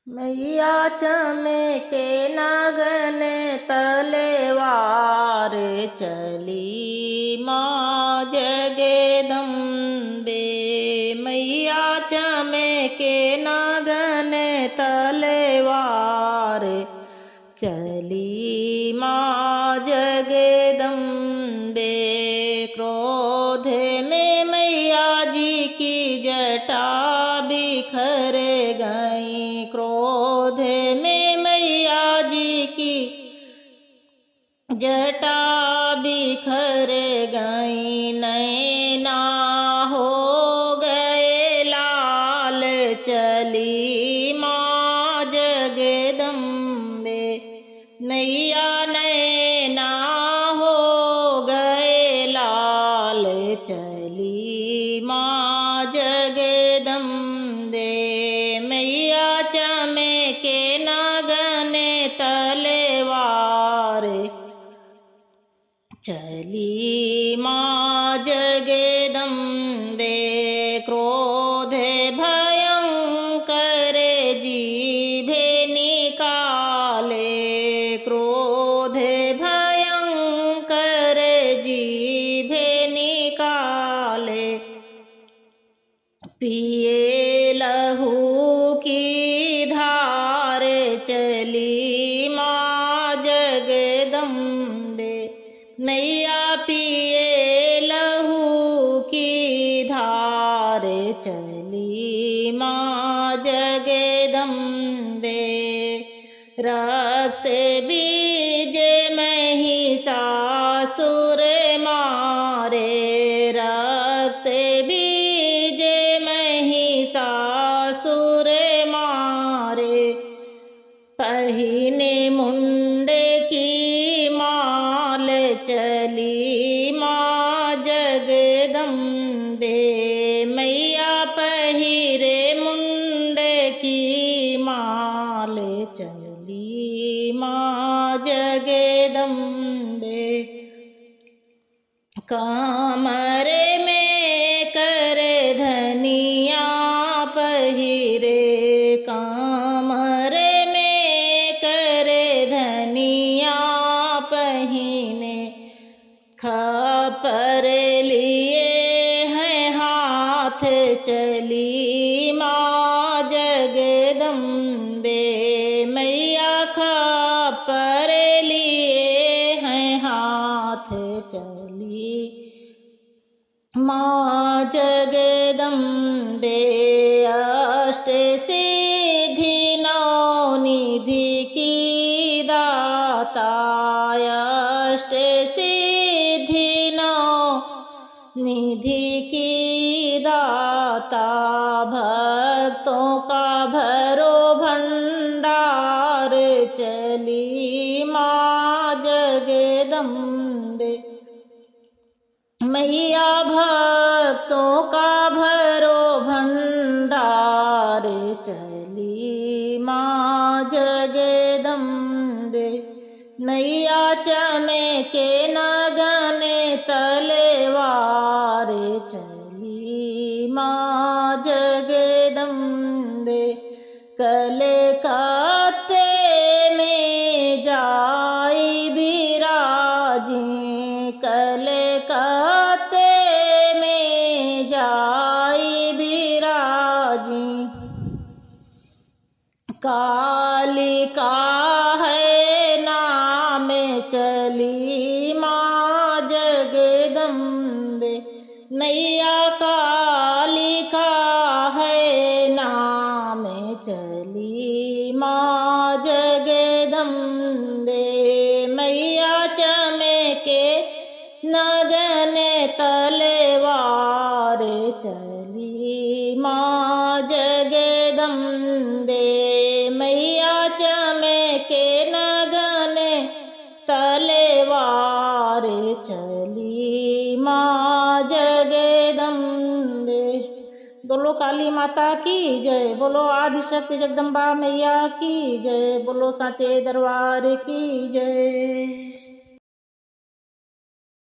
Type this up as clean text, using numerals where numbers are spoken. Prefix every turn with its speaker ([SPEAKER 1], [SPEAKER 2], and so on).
[SPEAKER 1] मैया चमके नागन तलवार चली माँ जगदम्बे। मैया चमके नागन तलवार चली माँ जगदम्बे। क्रोध में मैया जी की जटा बिखर गई। क्रोध में मैया जी की जटा बिखर गई। नैना हो गए लाल चली माँ जगदम्बे। मैया नैना हो गए लाल चली माँ जगदम्बे। मैया चमके नागन तलवार चली माँ जगदम्बे। क्रोध भयंकर जीभे निकाले। क्रोध भयंकर जीभे निकाले। पिए लहू की धार चली माँ जगदम्बे। मैया पिए लहू की धार चली माँ जगदम्बे। रक्त बीज महिषासुर मारे। रक्त बीज महिषासुर मारे। पहिने मुंड की माल चली माँ जगदम्बे। मैया पहिरे मुंड की माल चली माँ जगदम्बे। कामर में कर धनिया पहिरे। कामर में कर धनिया पहिने। खपर लिए हैं हाथ चली माँ जगदम्बे। मैया खपर लिए हैं हाथ चली माँ जगदम्बे। अष्ट सिद्धि नौ निधि की दाता। अष्ट सिद्धि नौ निधि की दाता। भक्तों का भरो भंडार चली माँ जगदम्बे। मैया भक्तों का भरो भंडार चली माँ जगदम्बे। मैया चमके नागन तलवार चली माँ जगदम्बे। कलकत्ते में जाई बिराजी। कलकत्ते में जाई बिराजी। कालिका है नाम चली माँ जगदम्बे। मैया कालिका है नाम चली माँ जगदम्बे। मैया चमके नागन तलवार चली माँ जगदम्बे। मैया चमके नागन तलवार चली माँ जगदम्बे। बोलो काली माता की जय। बोलो आदिशक्ति जगदम्बा मैया की जय। बोलो सांचे दरबार की जय।